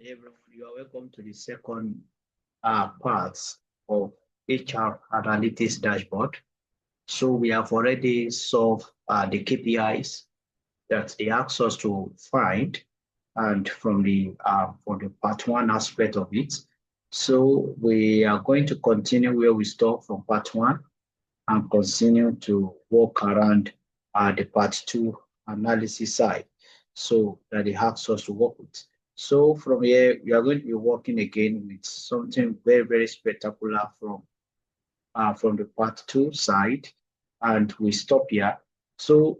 Everyone, you are welcome to the second part of HR Analytics Dashboard. So we have already solved the KPIs that they asked us to find, and from the part one aspect of it. So we are going to continue where we stopped from part one and continue to work around the part two analysis side. So that they asked us to work with. So from here, we are going to be working again with something very, very spectacular from the part two side, and we stop here. So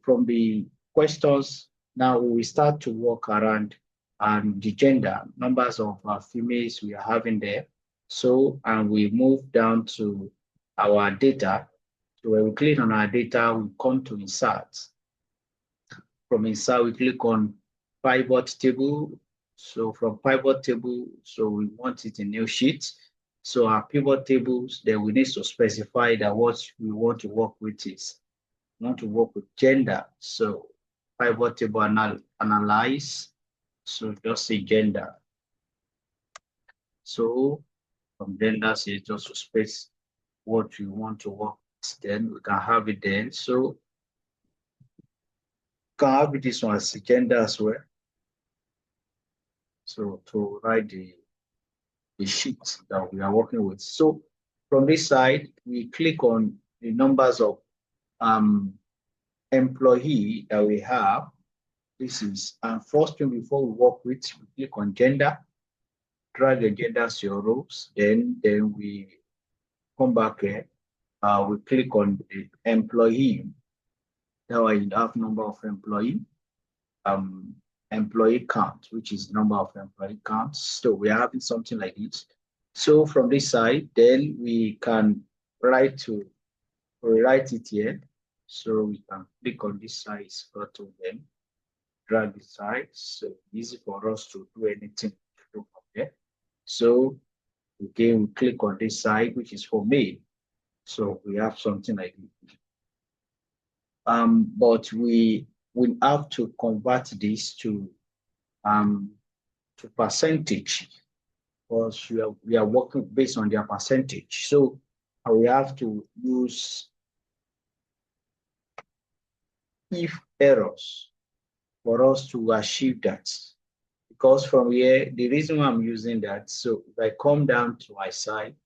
from the questions, now we start to work around the gender, numbers of females we are having there. So, and we move down to our data. So when we click on our data, we come to insert. From insert, we click on pivot table. So from pivot table, so we want it in new sheet. So our pivot tables, then we need to specify that what we want to work with is, we want to work with gender. So pivot table analyze. So just say gender. So from gender, say just to space what you want to work with, then we can have it then. So can have this one as gender as well. So to write the sheet that we are working with. So from this side, we click on the numbers of employee that we have. This is first thing before we work with, we click on gender, drag the gender to your rows, then we come back here. We click on the employee. Now I have number of employee. Employee count, which is number of employee counts. So we are having something like this. So from this side, then we can write it here. So we can click on this side, go to them, drag this side. So easy for us to do anything from there. So again, we click on this side, which is for me. So we have something like this. But we have to convert this to percentage, because we are working based on their percentage. So we have to use if errors for us to achieve that. Because from here, the reason why I'm using that, so if I come down to my side,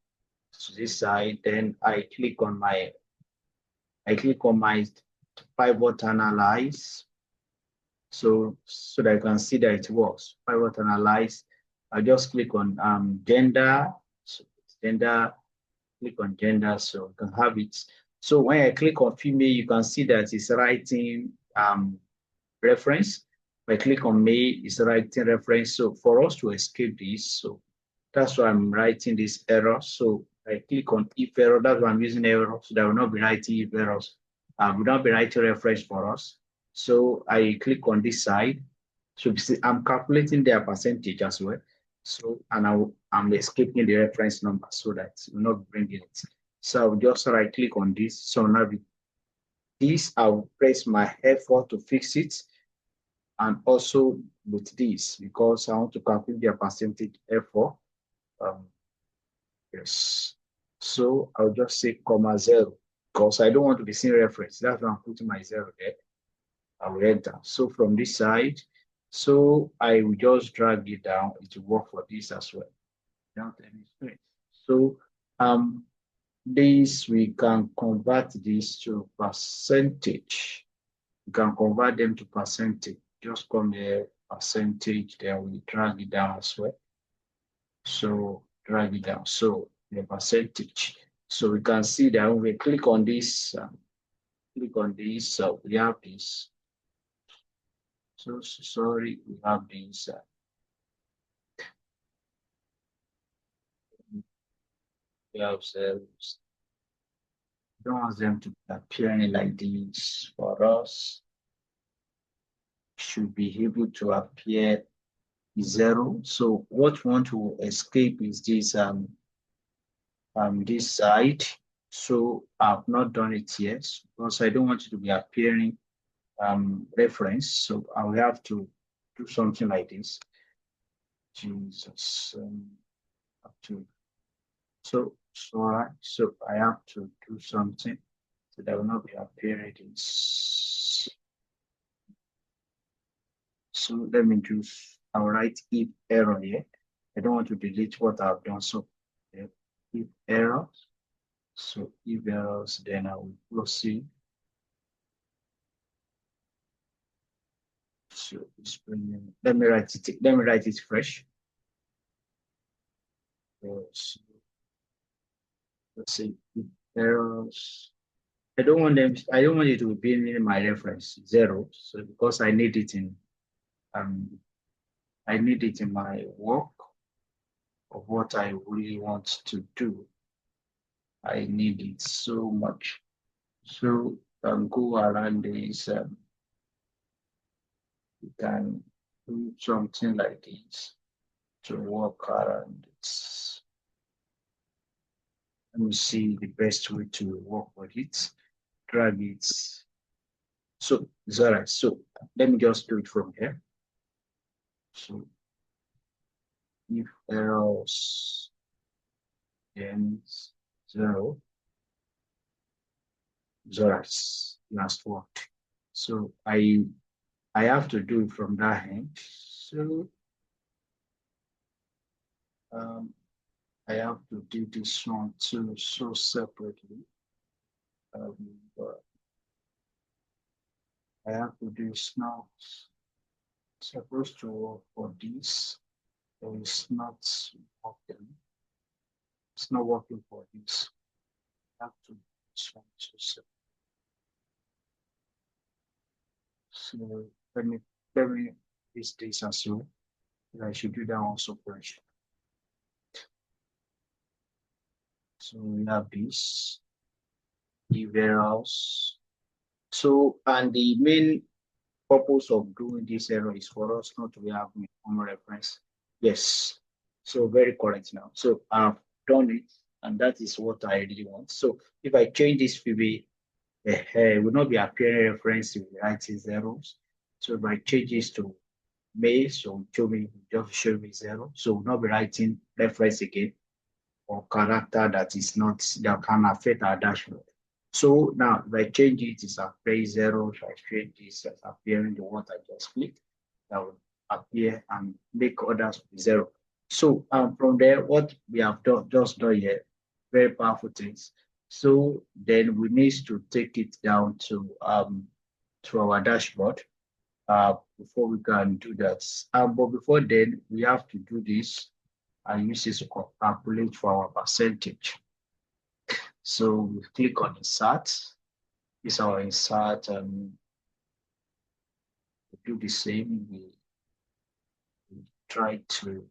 to this side, then I click on my pivot analyze. So that I can see that it works. Pivot analyze. I just click on gender. So gender, click on gender, so you can have it. So when I click on female, you can see that it's writing reference. If I click on male, it's writing reference. So for us to escape this, so that's why I'm writing this error. So I click on if error, that's why I'm using error, so that will not be writing if errors. Will not be writing reference for us. So I click on this side. So I'm calculating their percentage as well. So, and I'm escaping the reference number so that it will not bring it. So I'll just right click on this. So now this, I'll press my F4 to fix it. And also with this, because I want to calculate their percentage F4. Yes. So I'll just say comma 0, because I don't want to be seeing reference. That's why I'm putting my 0 there. I will enter. So from this side, so I will just drag it down. It will work for this as well. So this we can convert this to percentage. We can convert them to percentage. Just come here, percentage, then we drag it down as well. So drag it down. So the percentage. So we can see that when we click on this, so we have this. So sorry, we have this. We have cells. Don't want them to be appearing like this for us. Should be able to appear 0. So what we want to escape is this this side. So I've not done it yet because I don't want it to be appearing reference. So I will have to do something like this. Jesus. Have to, so I have to do something so that will not be appearing this. So let me just, I'll write if error here. I don't want to delete what I've done. So yeah, if error, so if errors, then I will proceed. So it's bringing, let me write it fresh. So let's see if errors. I don't want it to be in my reference zero. So because um I need it in my work of what I really want to do. I need it so much. So go around this, you can do something like this to work around it. Let me see the best way to work with it. Drag it. So it's all right. So let me just do it from here. So if errors then zero, Zoras last one. So I have to do it from that end. So um, I have to do this one too so separately. Um, but I have to do this now. It's supposed to work for this, but it's not working. It's not working for this. I have to do this one too separately. So let me use this as well. I should do that also first. So we have this, the warehouse. So, and the main purpose of doing this error is for us not to have common reference. Yes. So very correct now. So I've done it, and that is what I really want. So if I change this PB, it will not be appearing reference to writing zeros. So if I change this to May, so show me just show me zero. So we'll not be writing reference again or character that is not that can affect our dashboard. So now if I change it, it's appearing zero. If I change this as appearing the one I just clicked, that will appear and make others zero. So from there, what we have just done here, very powerful things. So then we need to take it down to our dashboard before we can do that. But before then, we have to do this and use this to calculate for our percentage. So we click on insert. This is our insert. We do the same. We try to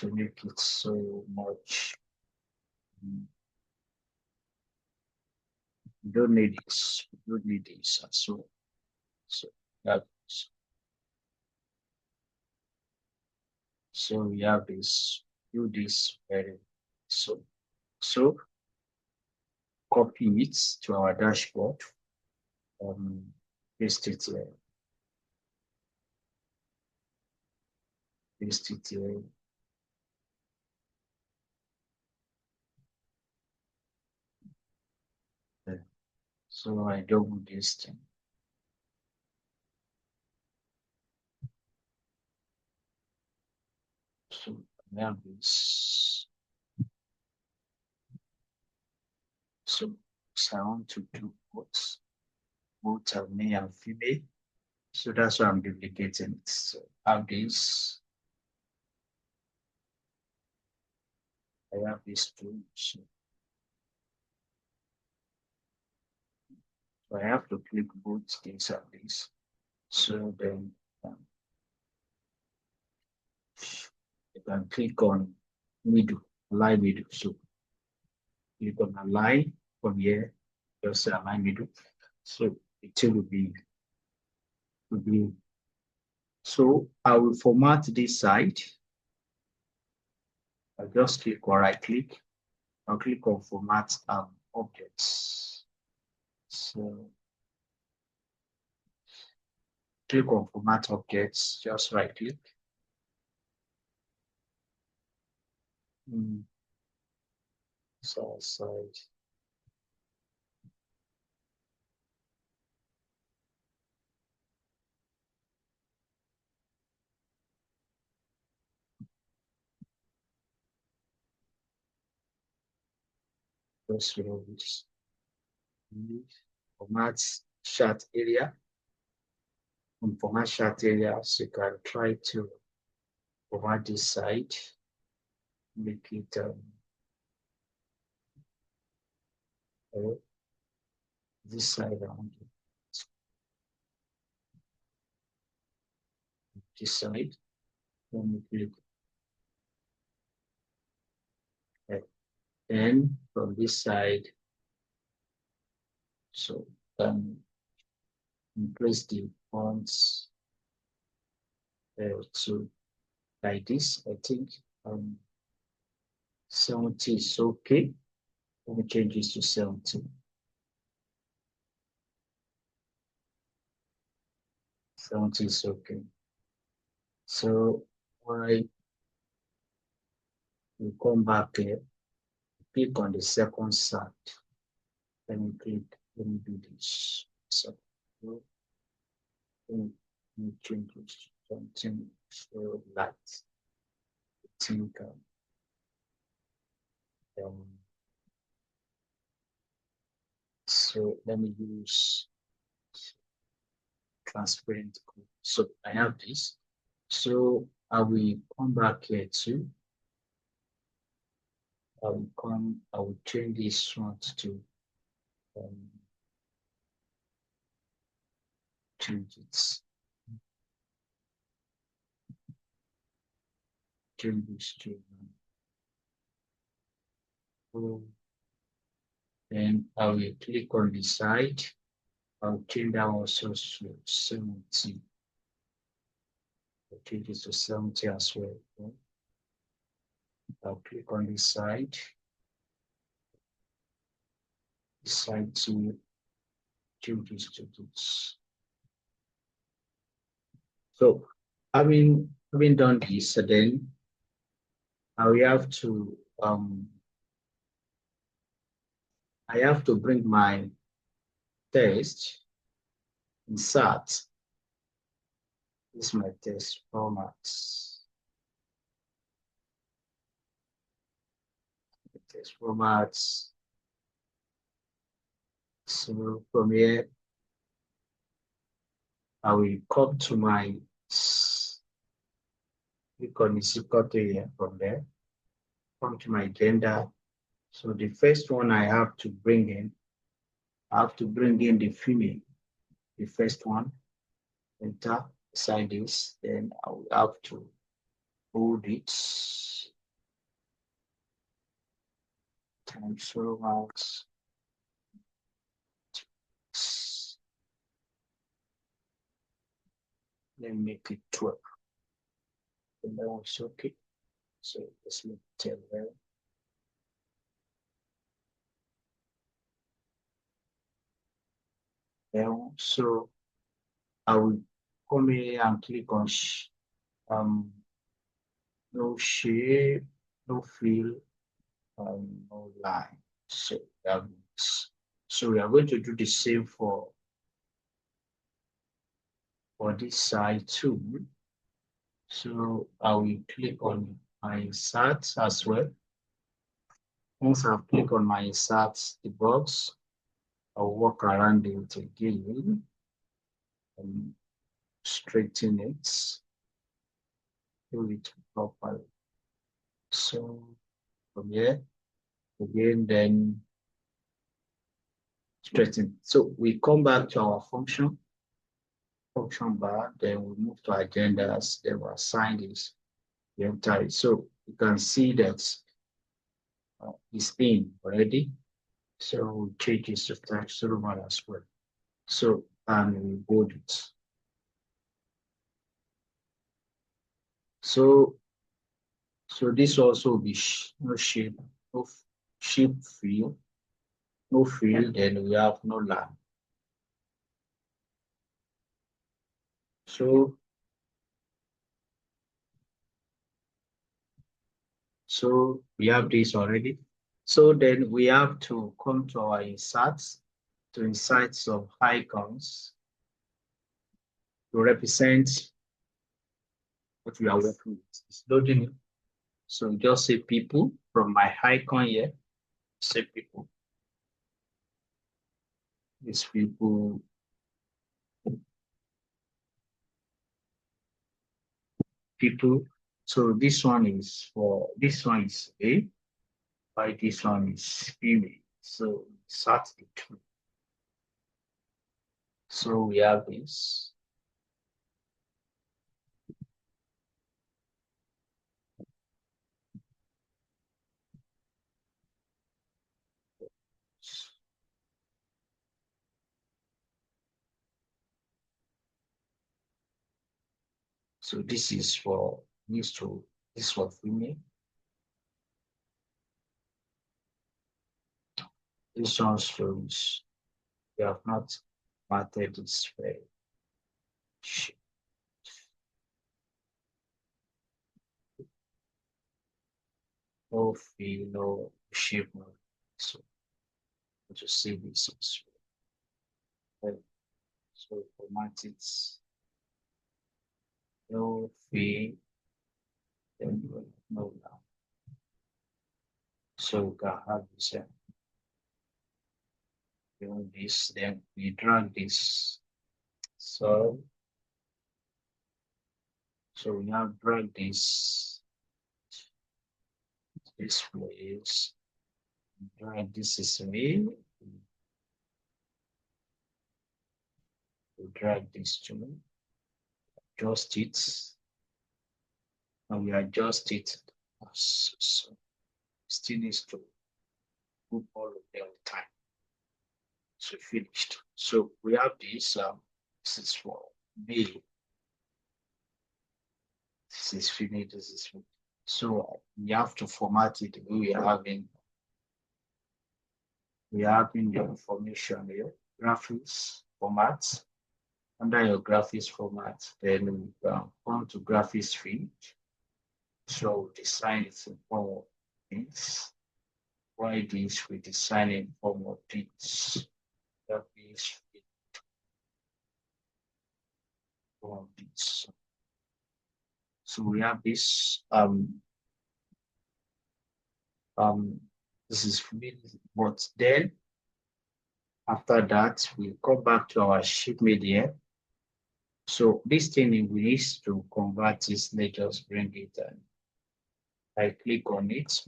make it so much. We don't need this. We don't need this. So that so we have this. Do this very so copy it to our dashboard. Paste it here. Paste it here. So I double this thing. So now this. So I want to do both are male and female. So that's why I'm duplicating it. So I have this. I have this too. So I have to click both things at this. So then you can click on middle, align middle. So click on align from here, just align middle. So it will be. So I will format this side. I just click or right click. I'll click on format objects. So click on format objects, just right click. South side. Those roads. Format chart area. On format chart area, so you can try to format this side, make it this side around this side. Let me click. Then from this side, so place the fonts to like this. I think 70 is okay. Let me change this to 70. 70 is okay. So why we come back here, click on the second side. Let me do this. So let me change this to something so light. I think so let me use transparent code. So I have this. So I will come back here too. I will change this font to change it. Change this to then I will click on the side. I'll change that also to 70. I'll change it to 70 as well. I'll click on this side. Decide to change this to this. So having done this, then I will have to bring my text insert. This is my text format. Text formats. So from here, I will come to my click on is equal to here from there. Come to my gender. So the first one I have to bring in, the female. The first one, enter beside this, then I will have to hold it. Times format. Let me make it 12. And that one's okay. So let's make 10 there. Then so I will come here and click on no shape, no fill, no line. So that means so we are going to do the same for this side too. So I will click on my insert as well. Once I've clicked on my insert, the box, I'll walk around it again and straighten it, do it properly. So from here, again, then straighten. So we come back to our function bar, then we move to agendas, then we assign this, the entire. So you can see that it's in already. So we change this to text roman as well. So and we bold it. So this also will be no shape, no shape field, no field, then we have no line. So So we have this already. So then we have to come to our inserts to insert some icons to represent what we are working with. It's loading it. So just say people from my icon here. Say people. These people. People. So this one is A, while this one is female. So insert the two. So we have this. So this is for this for female. This one shows we have not marked this way. No fee, no shipment. So to see this as well. So format it, no fee, then we know now. So we can have this this, then we drag this. So we now drag this place, drag this is me, we drag this to adjust it, and we adjust it. So still needs to group all of them the time. So finished. So we have this. This is for B. This is finished. This is finished. So we have to format it. We are having the information here. Graphics format. Under your graphics format, then we come to graphics field. So design it in form of this. Why this? We design in form of this. Graphics field form of this. So we have this this is field, but then after that we come back to our sheet media. So this thing we need to convert this. Let's just bring it and I click on it.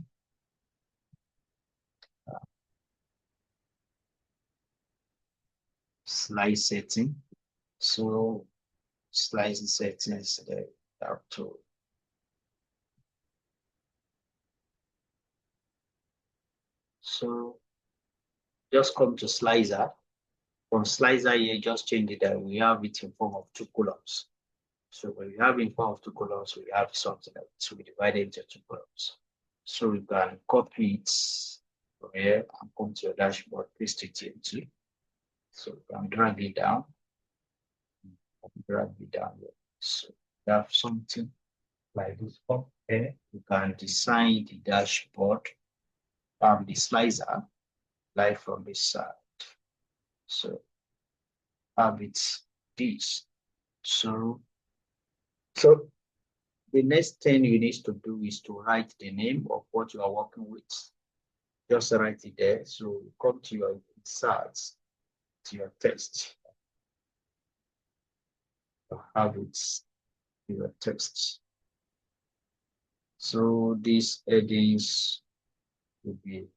Slide setting. So slide settings there to so just come to slicer. From slicer here, just change it that we have it in form of two columns. So when we have in form of two columns, we have something that will be divided into two columns. So we can copy it from here and come to your dashboard, paste it into. So we can drag it down here. So we have something like this up here. You can design the dashboard from the slicer, like from this side. So have it this. So the next thing you need to do is to write the name of what you are working with. Just write it there. So come to your inserts, to your text. Have it your text. So these headings will be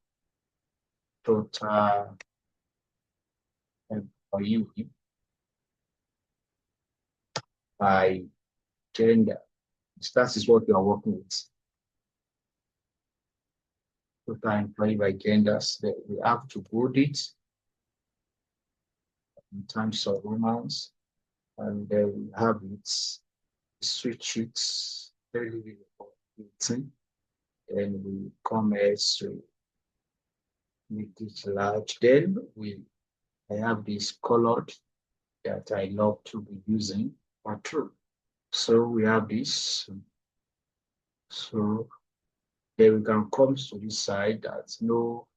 total for you by gender. That is what you are working with. Total employee by genders. We have to code it in terms of romance, and then we have it, switch it very important, and we come as to make it large. Then I have this colored that I love to be using for true. So we have this. So Then we can come to this side that's no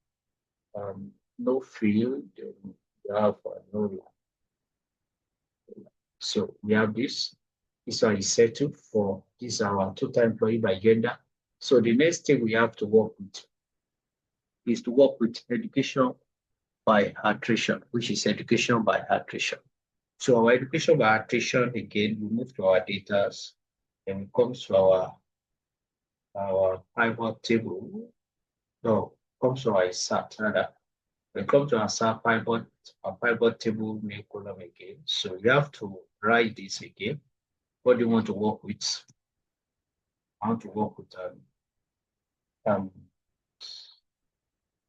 field, then we have no line. So we have this. This one is settled for this our total employee by gender. So the next thing we have to work with is to work with education by attrition, which is education by attrition. So our education by attrition, again, we move to our data, and it comes to our pivot table. No, comes to our SAT rather. When it comes to our SAT pivot, our pivot table main column again. So we have to write this again. What do you want to work with? I want to work with um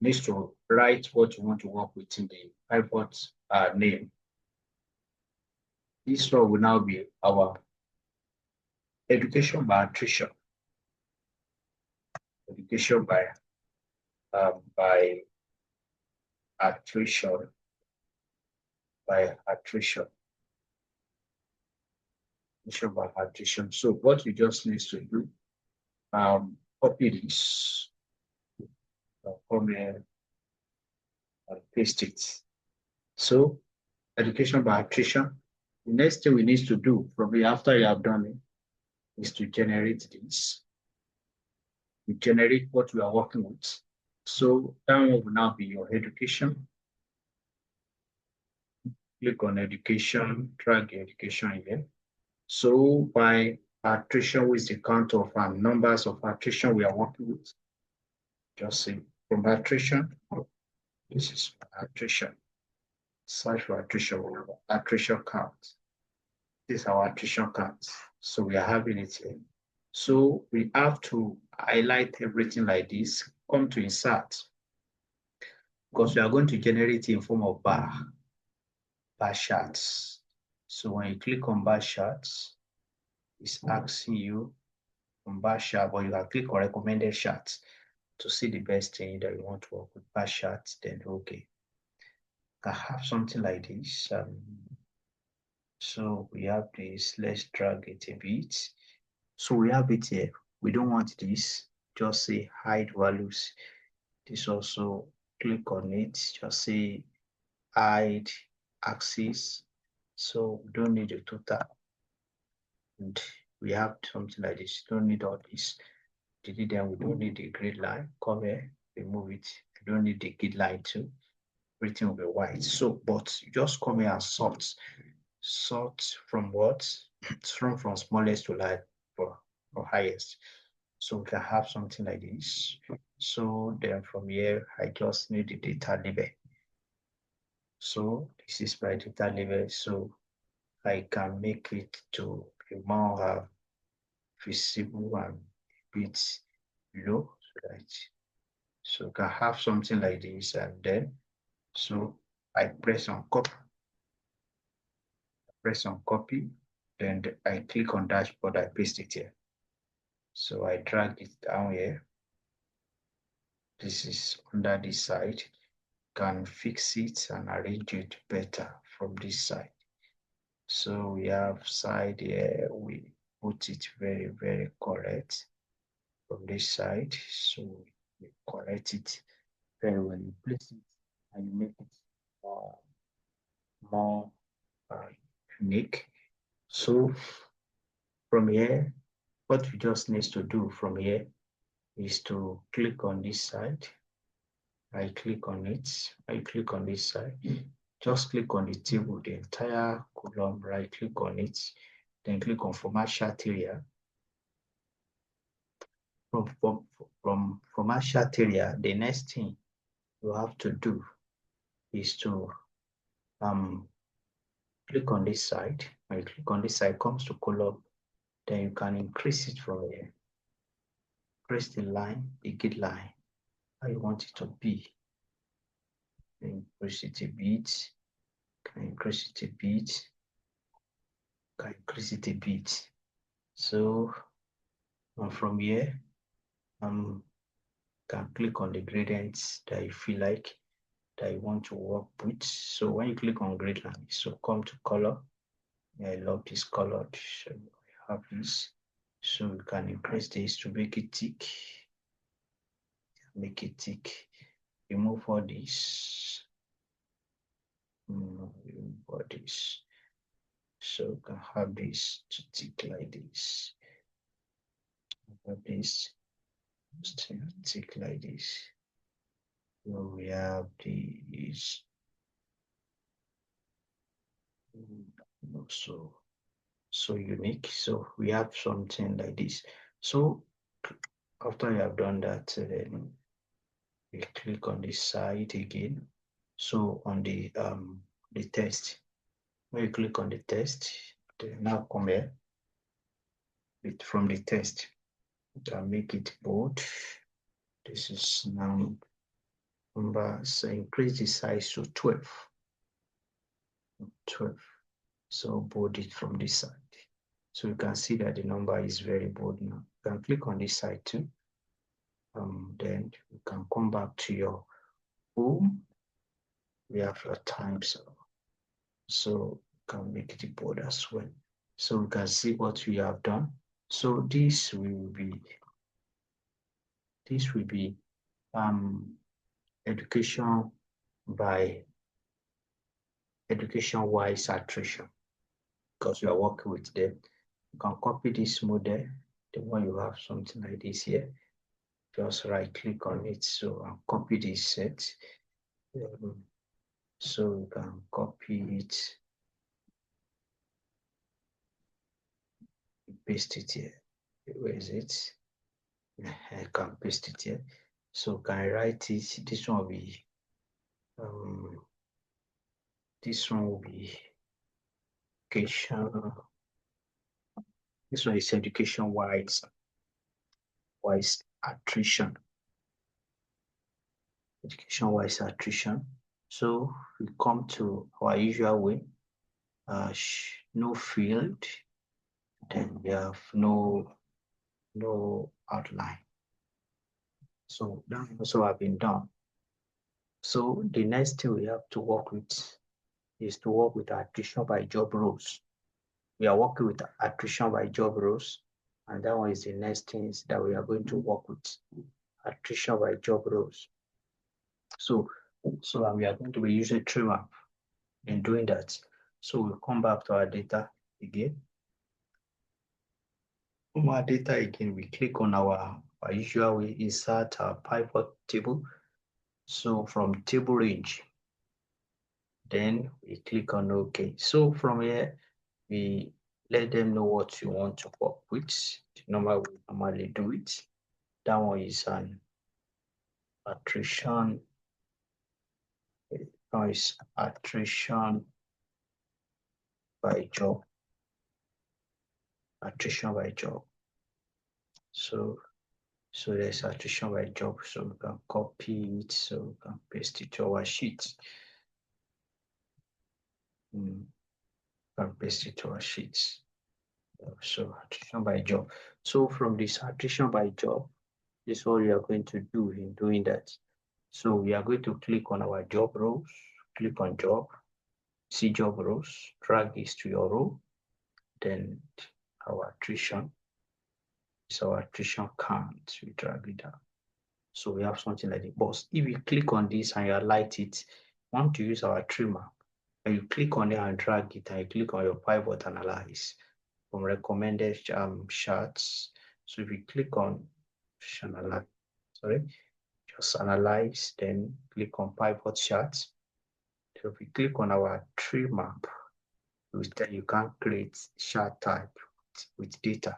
needs to write what you want to work with in the pivot name. This one will now be our education by attrition. Education by attrition by attrition. Education by attrition. So what you just need to do, copy this, come here and paste it. So education by attrition. The next thing we need to do from here after you have done it is to generate this. We generate what we are working with. So that one will now be your education. Click on education, drag education here. So by attrition, which is the count of numbers of attrition we are working with. Just say from attrition, this is attrition. Search for attrition count. This is our attrition count. So we are having it here. So we have to highlight everything like this, come to insert, because we are going to generate it in form of bar charts. So when you click on bar charts, it's asking you on bar chart, but you can click on recommended charts to see the best thing that you want to work with bar charts, then okay. I have something like this. So we have this, let's drag it a bit. So we have it here. We don't want this, just say hide values. This also, click on it, just say hide axis. So we don't need a total. And we have something like this. Don't need all this. Delete them. We don't need the grid line. Come here, remove it. We don't need the grid line too. Everything will be white. So, but you just come here and sort. Sort from what? Sort from smallest to large for highest. So we can have something like this. So then from here, I just need the data label. So this is my data label. So I can make it to be more visible and a bit low. So you can have something like this, and then so I press on copy, then I click on dashboard, I paste it here. So I drag it down here. This is under this side. Can fix it and arrange it better from this side. So we have side here, we put it very, very correct from this side. So we correct it very well. You place it and you make it more unique. So from here, what you just need to do from here is to click on this side. I click on it. I click on this side. Just click on the table, the entire column, right click on it, then click on format chart area. From format chart area, the next thing you have to do is to click on this side. When you click on this side, comes to column, then you can increase it from here. Press the line, the grid line, how you want it to be. Increase it a bit, can increase it a bit, can increase it a bit. So from here, can click on the gradients that you feel like that you want to work with. So when you click on grid line, so come to color. I love this color. So I have this. So you can increase this to make it thick. make it tick. Remove all this. Remove all this. So you can have this to tick like this. Have this tick like this. So we have these. So unique. So we have something like this. So after you have done that, then we click on this side again. So on the test, when you click on the test, then now come here from the test. You can make it bold. This is now number, so increase the size to 12. 12. So bold it from this side. So you can see that the number is very bold now. You can click on this side too. Then you can come back to your home. We have your times. So you can make it bold as well. So we can see what we have done. So this will be education by education-wise attrition, because you are working with them. You can copy this model, the one you have something like this here. Just right click on it, so I'll copy this set. So you can copy it, paste it here. Where is it? I can paste it here. So can I write it? This one will be education. This one is education wise attrition. Education wise attrition. So we come to our usual way. No field. Then we have no outline. So that also have been done. So the next thing we have to work with is to work with attrition by job roles. We are working with attrition by job roles, and that one is the next thing that we are going to work with, attrition by job roles. So we are going to be using tree map in doing that. So we'll come back to our data again. From our data again, we click on our usual way, insert our pivot table. So from table range, then we click on OK. So from here, we let them know what you want to work with. The normal we normally do it. That one is an attrition. Is attrition by job. Attrition by job. So there's attrition by job. So we can copy it. So we can paste it to our sheet. Can paste it to our sheets. So attrition by job. So from this attrition by job, this is what we are going to do in doing that. So we are going to click on our job roles, click on job, see job roles, drag this to your role, then our attrition is our attrition count. We drag it down. So we have something like the boss. If you click on this and you highlight it, want to use our tree map, and you click on it and drag it, and you click on your pivot analyze from recommended charts. So if you click on analyze, just analyze, then click on pivot charts. So if you click on our tree map, you can create chart type with data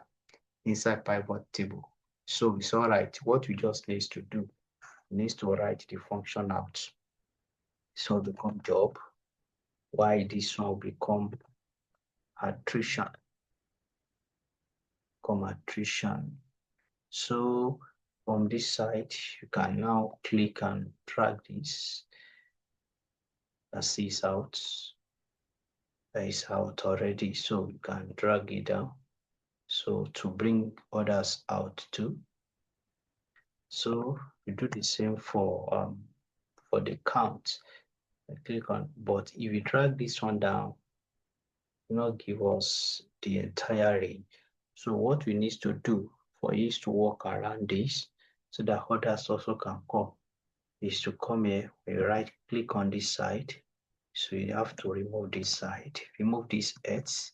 inside pivot table. So it's all right. What we just need to do, needs to write the function out. So become job. Why this one will become attrition. Become attrition. So from this side, you can now click and drag this. That is out. That is out already. So you can drag it down. So to bring others out too. So you do the same for the count. I click on, but if you drag this one down, it will not give us the entire range. So what we need to do for is to work around this. so that others also can come is to come here, we right click on this side. So you have to remove this side. Remove this X,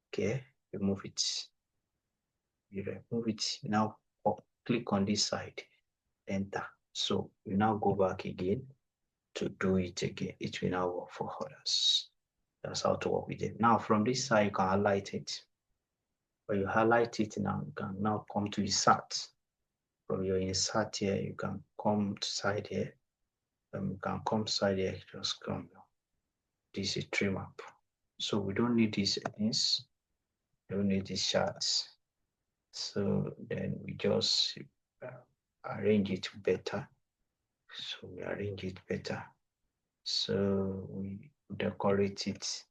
okay, remove it. You remove it, now click on this side, enter. So you now go back again to do it again. It will now work for others. That's how to work with it. Now from this side, you can highlight it. When you highlight it now, you can now come to insert. From your insert here, you can come to side here. You can come side here, just come. This is tree map. So we don't need these things. We don't need these charts. So then we just arrange it better. So we arrange it better. So we decorate it.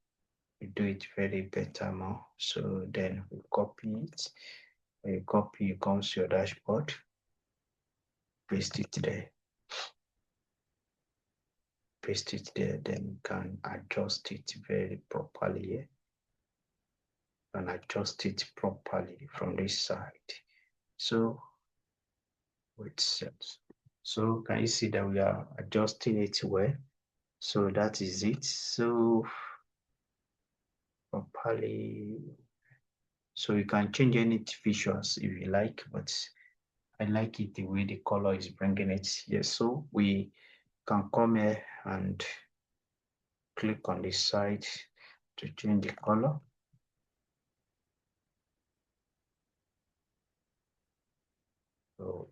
We do it very better more. So then we copy it. When you copy, it comes to your dashboard. Paste it there. Paste it there. Then you can adjust it very properly here. And adjust it properly from this side. So with cells. So can you see that we are adjusting it well? So that is it. So properly. So you can change any visuals if you like, but I like it the way the color is bringing it. Yes, so we can come here and click on this side to change the color. So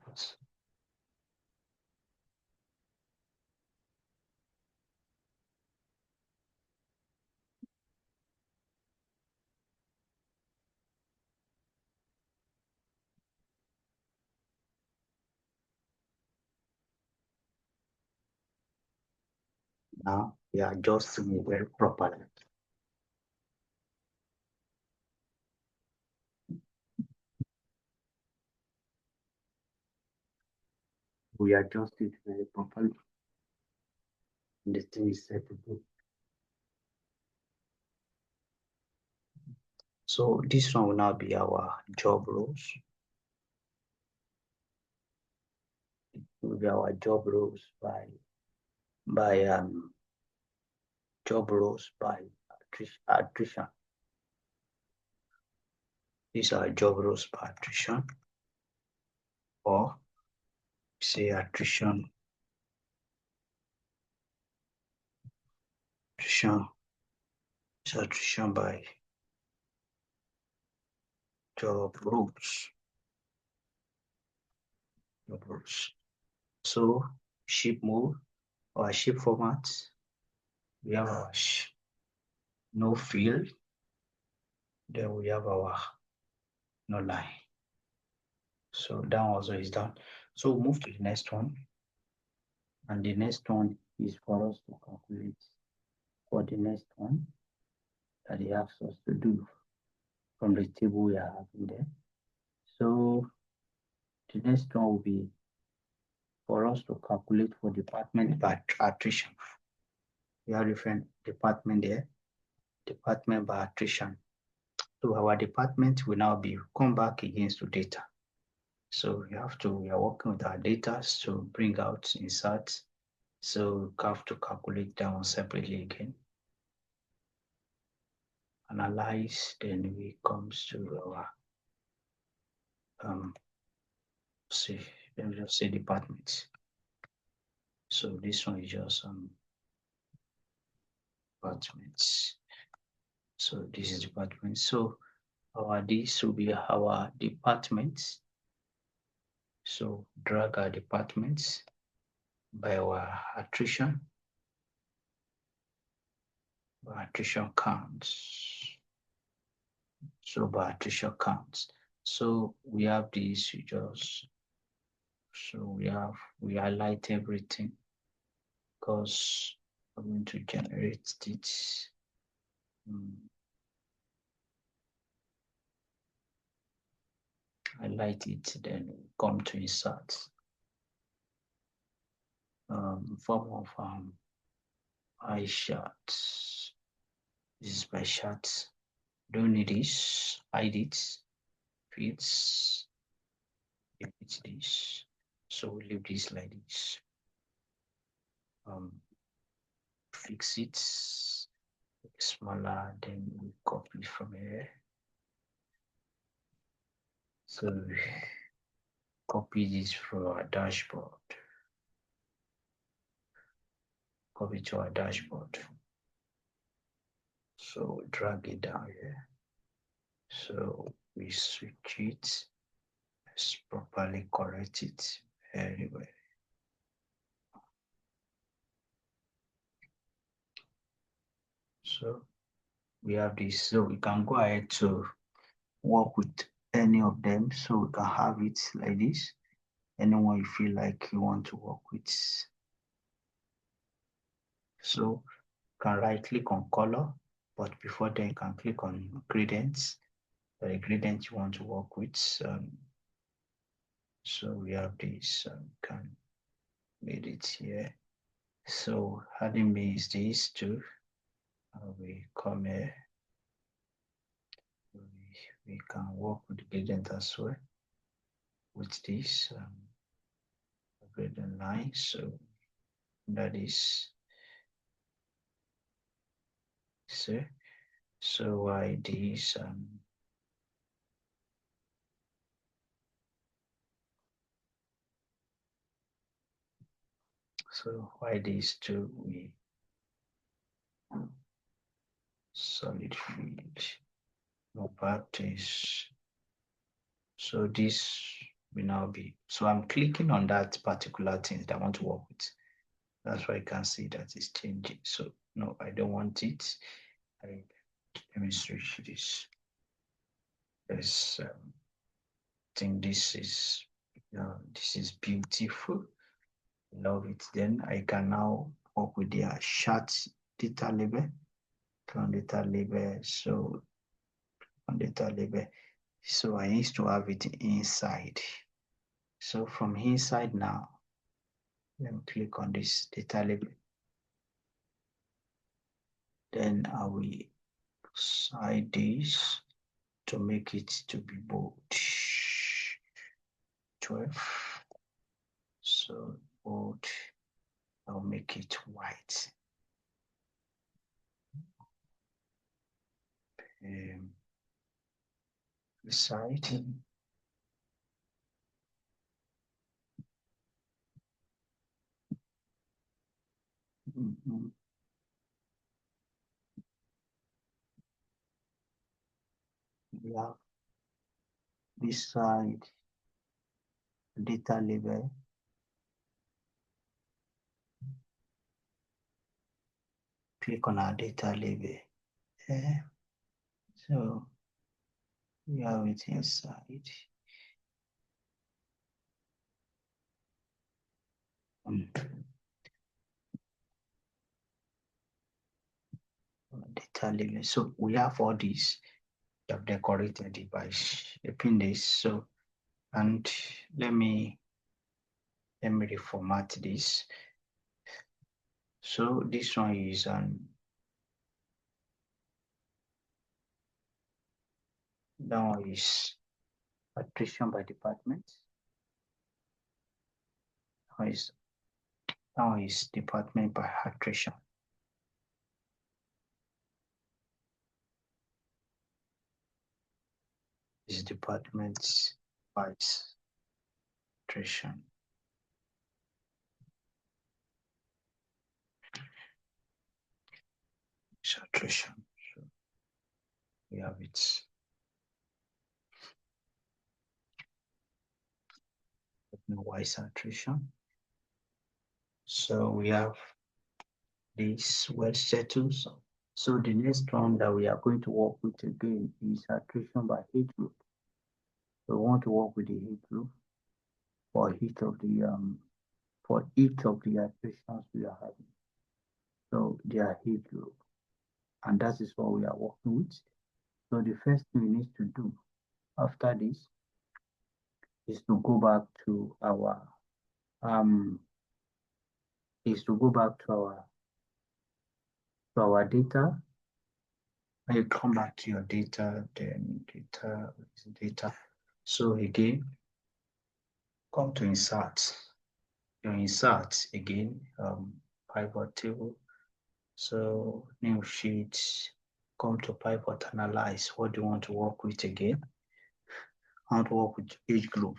now we are adjusting it very properly. We adjust it very properly. The thing is set to do. So this one will now be our job roles. It will be our job roles by job roles by attrition. These are job roles by attrition, or say attrition is attrition by job roles. Job roles. So ship move or ship format, we have our no field, then we have our no line. So that also is done. So move to the next one. And the next one is for us to calculate for the next one that he asks us to do from the table we are having there. So the next one will be for us to calculate for department by attrition. We have different department there, department by attrition. So our department will now be come back against to data. So we are working with our data to bring out insights. So we have to calculate that one separately again. Analyze, then we comes to our let me just say departments. So this one is just departments. So this is department. So this will be our departments. So drag our departments by our attrition counts. So by attrition counts. So we have these, we highlight everything because I'm going to generate this. Highlight it, then come to insert. Form of pie charts. This is pie charts. Don't need this. Hide it. Fits. It's this. So we leave this like this. Fix it smaller, then we copy from here. So we copy this from our dashboard. Copy to our dashboard. So we drag it down here. So we switch it. Let's properly correct it very well. So we have this. So we can go ahead to work with any of them. So we can have it like this. Anyone you feel like you want to work with. So you can right click on color, but before then you can click on gradients, the gradient you want to work with. So we have this, can made it here. So having is this too. We come here. We can work with the gradient as well with this gradient line. So that is so why this so why these two we solid field no practice. So this will now be, so I'm clicking on that particular thing that I want to work with. That's why I can see that it's changing. So no, I don't want it. Let me switch this. Yes, I think this is beautiful. Love it. Then I can now work with their chart data label. On data label. So on data label. So I need to have it inside. So from inside now, let me click on this data label. Then I will side this to make it to be bold. 12. So bold, I'll make it white. Side. We have this side data label. Click on our data label. So we have it inside. Data label. So we have all these. We have decorated it by shaping this. So and let me reformat this. So this one is that one is attrition by department. That one is department by attrition. This department by attrition. It's attrition. So we have it. Why is attrition? So we have this word settles. So the next one that we are going to work with again is attrition by age group. So we want to work with the age group for each of the attritions we are having. So they are age group, and that is what we are working with. So the first thing we need to do after this is to go back to our data. When you come back to your data, then data. So again, Come to insert. Your insert again, pivot table. So new sheet, come to pivot analyze. What do you want to work with again? How to work with age group.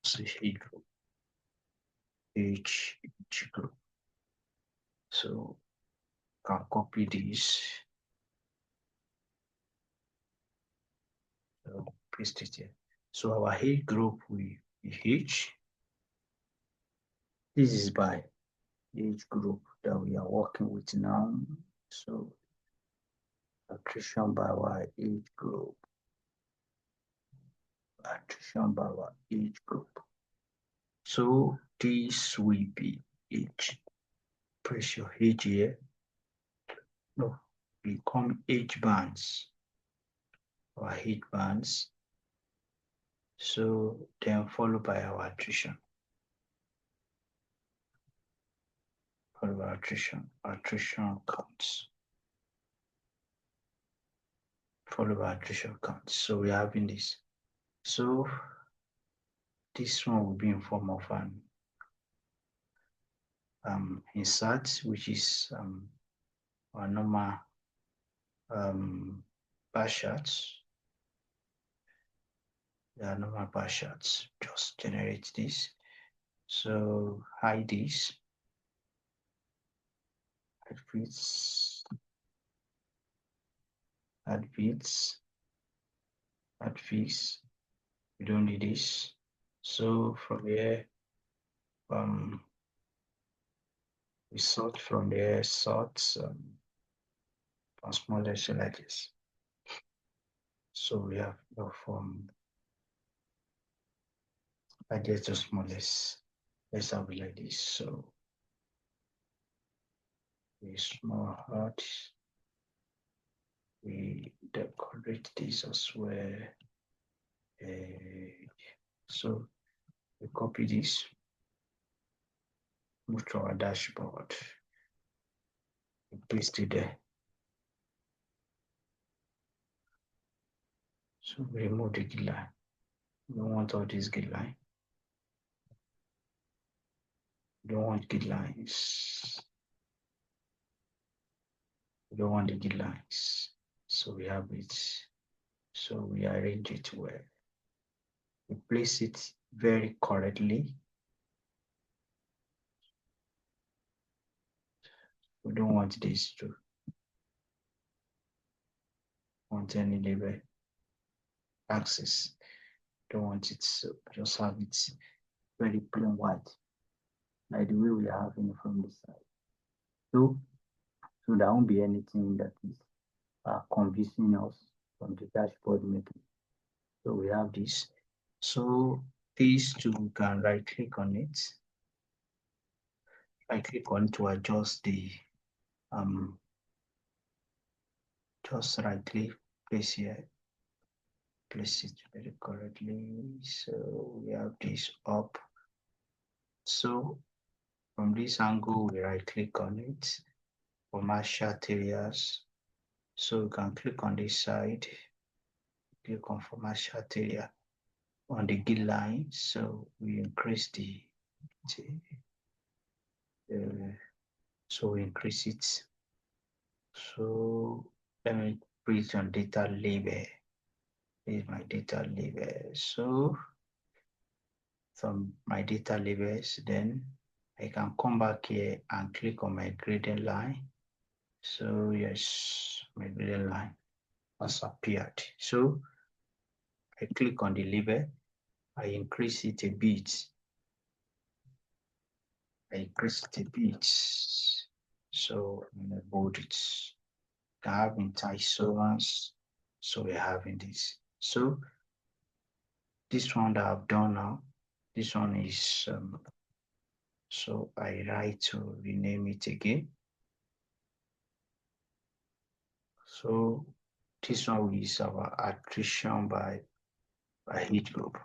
So age group. Age group. So can copy this. So paste it here. So our age group we age. This is by age group that we are working with now. So attrition by our age group. Attrition by our age group. So this will be age. Press your age here. No, become age bands. Our age bands. So then followed by our attrition. Followed by attrition. Attrition counts. Followed by attrition counts. So we're having this. So this one will be in form of an insert, which is our normal bar charts. There are normal bar charts. Just generate this. So hide this. Add widths. Add widths. Add fix. We don't need this. So from here, we sort from there, sort from smallest to largest. So we have from largest to smallest. Let's have it like this. So we small heart. We decorate this as well. So we copy this, move to our dashboard, we paste it there. So we remove the grid line. We don't want all these grid line. We don't want grid lines. We don't want the grid lines. So we have it. So we arrange it well. We place it very correctly. We don't want this to want any label access. Don't want it, so just have it very plain white, like the way we are having it from this side. So there won't be anything that is convincing us from the dashboard making. So we have this. So these two, we can right click on it. Right click on to adjust the just right click, place here, place it very correctly. So we have this up. So from this angle, we right click on it, commercial areas. So you can click on this side, click on commercial area on the grid line. So we increase so we increase it. So let me put on data label. This is my data label. So from my data labels, then I can come back here and click on my gradient line. So yes, my gradient line has appeared. So I click on the label, I increase it a bit. I increase it a bit. So I'm gonna bold it. I have entire ones. So we're having this. So this one that I've done now, this one is so I write to rename it again. So this one is our attrition by age group.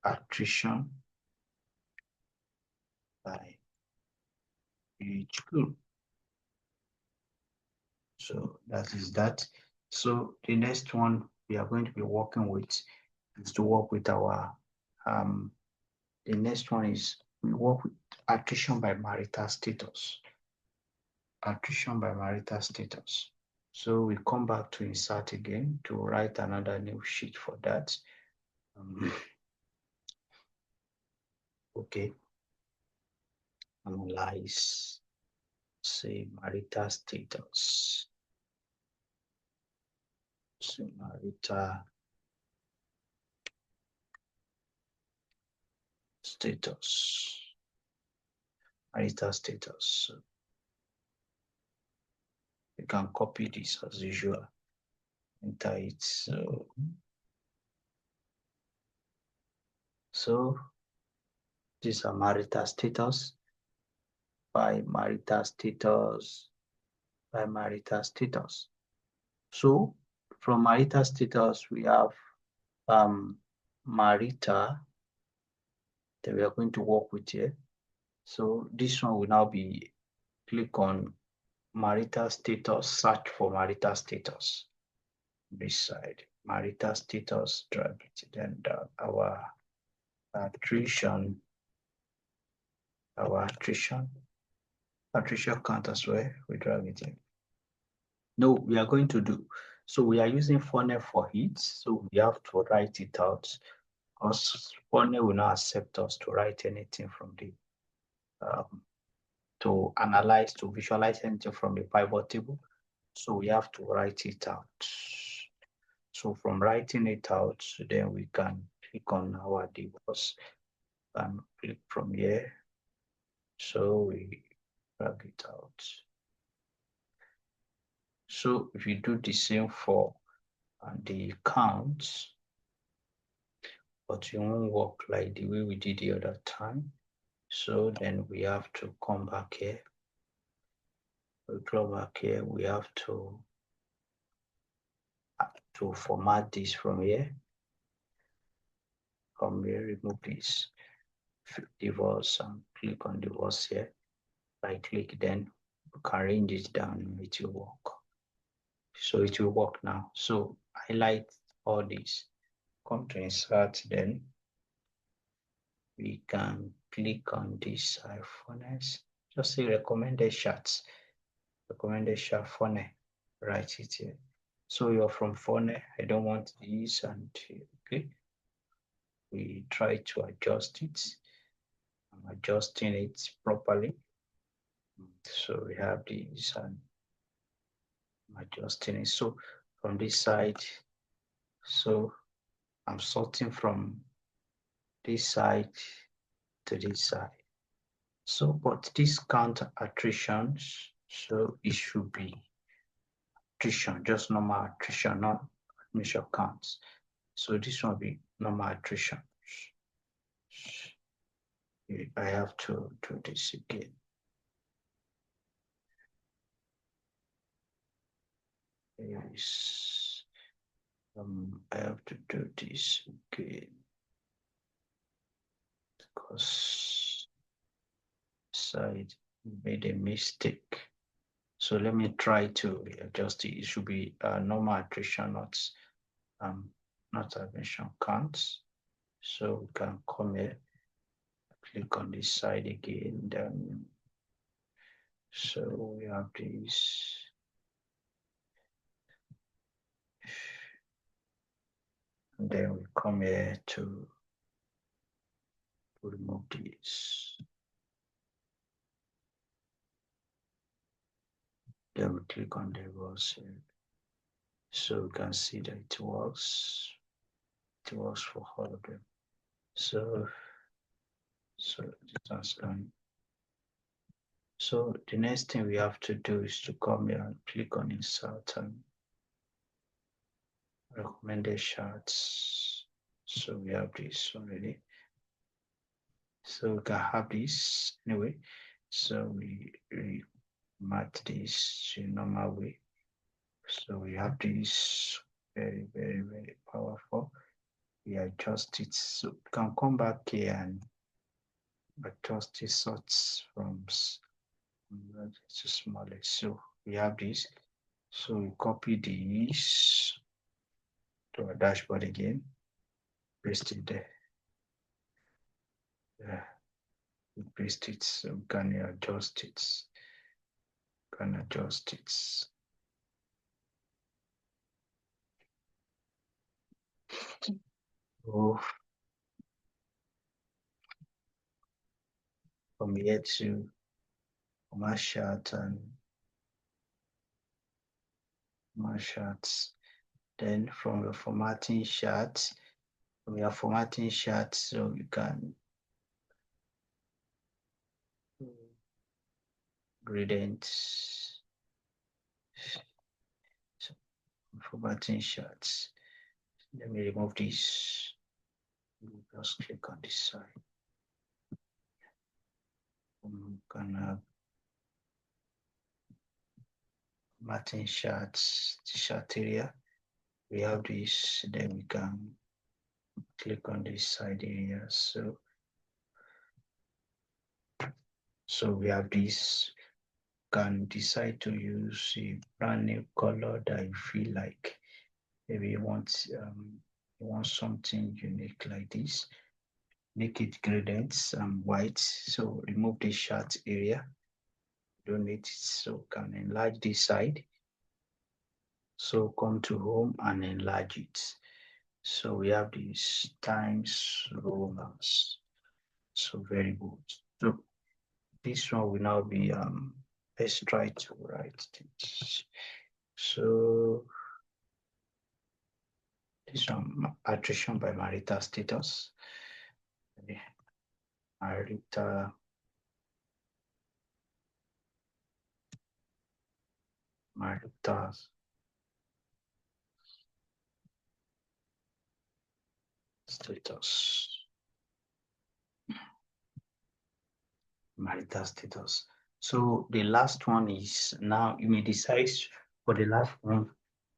Attrition by age group. So that is that. So the next one we are going to be working with is to work with our, the next one is we work with attrition by marital status. Attrition by marital status. So we come back to insert again to write another new sheet for that. Okay. Analyze, say marital status. So marital status. Marital status. You can copy this as usual. Enter it. So these are marital status by marital status by marital status. So from marital status, we have marital that we are going to work with here. So this one will now be click on marital status, search for marital status. This side, marital status, drag it, then our attrition count as well, we drag it in. No, we are going to do, so we are using funnel for it, so we have to write it out, because funnel will not accept us to write anything from the, to analyze, to visualize anything from the pivot table, so we have to write it out. So from writing it out, then we can click on our divorce and click from here. So we drag it out. So if you do the same for the counts, but it won't work like the way we did the other time. So then we have to come back here. We go back here, we have to format this from here. From here, remove this divorce and click on divorce here. Right click, then you can arrange it down and it will work. So it will work now. So highlight all this, come to insert, then we can click on this funnels, just say recommended charts, recommended chart funnel, write it here. So you're from funnel, I don't want this, and okay, we try to adjust it. I'm adjusting it properly. So we have this, and I'm adjusting it. So from this side, so I'm sorting from this side to this side. So, but this count attrition, so it should be attrition, just normal attrition, not admission counts. So this will be normal attrition. I have to do this again. Yes. I have to do this again because side made a mistake. So let me try to adjust it. It should be normal attrition, not admission counts. So we can come here, click on this side again, then so we have this. And then we come here to remove this. Then we click on the rows here. So we can see that it works. It works for all of them. So this one's going. So the next thing we have to do is to come here and click on insert and recommended charts. So we have this already. So we can have this anyway. So we mark this in normal way. So we have this very, very, very powerful. We adjust it. So we can come back here and adjust the sorts from large to smaller. So we have this. So we copy this to our dashboard again. paste it there. Yeah, we paste it, so we can adjust it. Can adjust it. Go from here to format chart and format charts. Then from the formatting chart, we are formatting charts, so you can gradients. So formatting charts. Let me remove this. Just click on this side. We can have formatting charts, the chart area. We have this, then we can click on this side area. So we have this. Can decide to use a brand new color that you feel like. Maybe you want something unique like this. Make it gradients and white. So remove the chart area. Don't need it. So can enlarge this side. So come to home and enlarge it. So we have these times row maps. So very good. So this one will now be let's try to write this. So this one, attrition by marital status. Marital status. Marital status. So the last one is, now you may decide for the last one.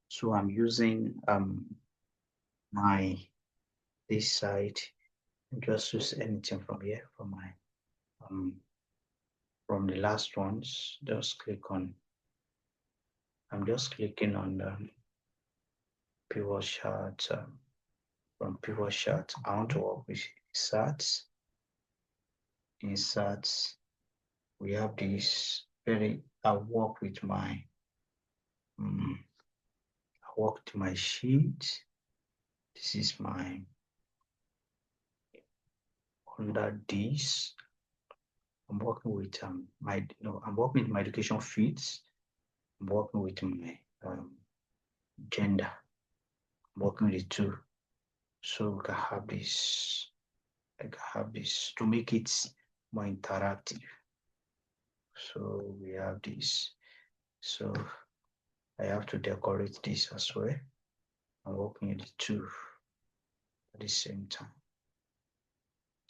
So I'm using my this side. Just use anything from here from my from the last ones. Just click on. I'm just clicking on the pivot chart. From pivot chart, I want to work with inserts. Inserts. We have this very. I work with my. I work with my sheet. This is my. Under this, I'm working with I'm working with my education fields. I'm working with my gender. I'm working with the two. So we can have this. I can have this to make it more interactive. So we have this. So I have to decorate this as well. I'm working with the two at the same time.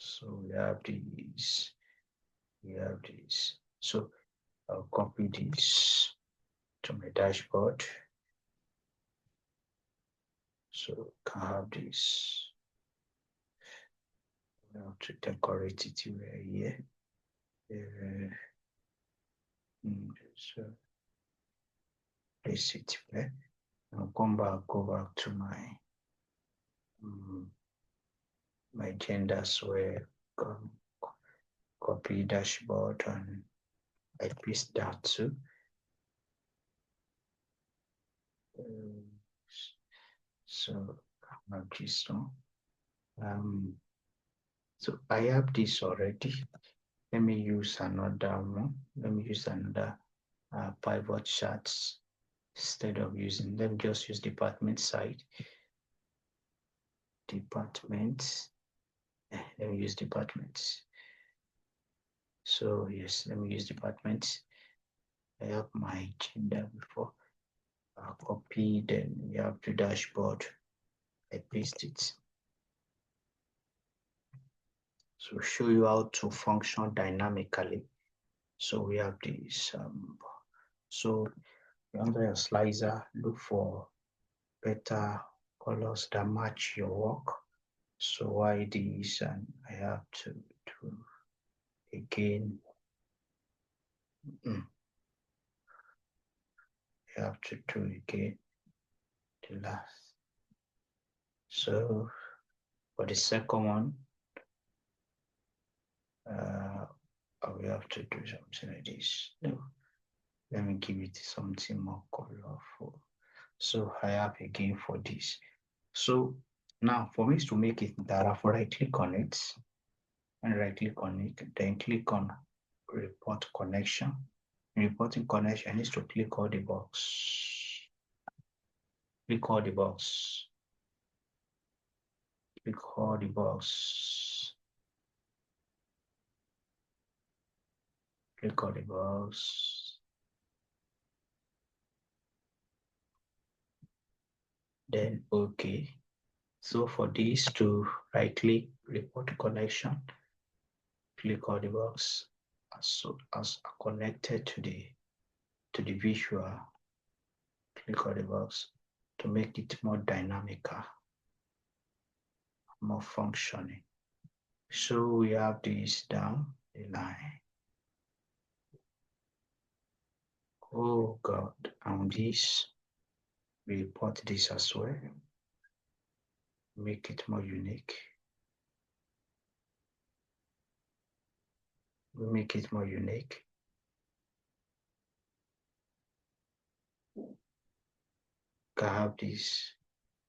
So we have this. We have this. So I'll copy this to my dashboard. So can have this. I have to decorate it here. So place it here. I'll go back to my my gender where copy dashboard and I paste that too. So I have this one. So I have this already. Let me use another one. Let me use another pivot charts instead of using. Let me just use department side. Department. Let me use departments. So yes, let me use departments. I have my gender before. I'll copy, then we have the dashboard. I paste it. So show you how to function dynamically. So we have this. So under your slicer, look for better colors that match your work. So why this, and I have to do again. I have to do again the last. So For the second one, we have to do something like this. No, let me give it something more colorful. So I have again for this. So now for me to make it data, for right click on it and right click on it, then click on report connection. Reporting connection needs to click all the box. Click all the box. Click all the box. Click all the box. Then okay. So for this to right click report connection, click all the box as connected to the visual. Click on the box to make it more dynamical, more functioning. So we have this down the line. Oh God, and this, we report this as well. Make it more unique. We make it more unique. I have this.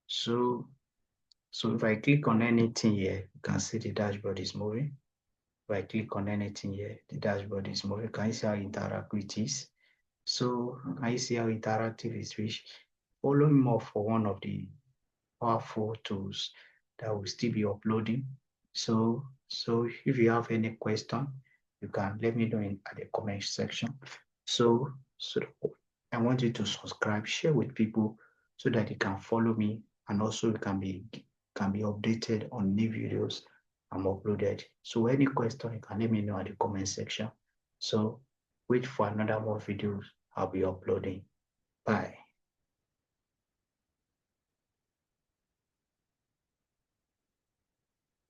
So if I click on anything here, you can see the dashboard is moving. If I click on anything here, the dashboard is moving. Can you see how interactive it is? So can you see how interactive it is? Which follow me more for one of the powerful tools that will still be uploading. So if you have any question, you can let me know at the comment section. So I want you to subscribe, share with people so that they can follow me, and also you can be updated on new videos I'm uploaded. So any question, you can let me know at the comment section. So wait for another more videos I'll be uploading.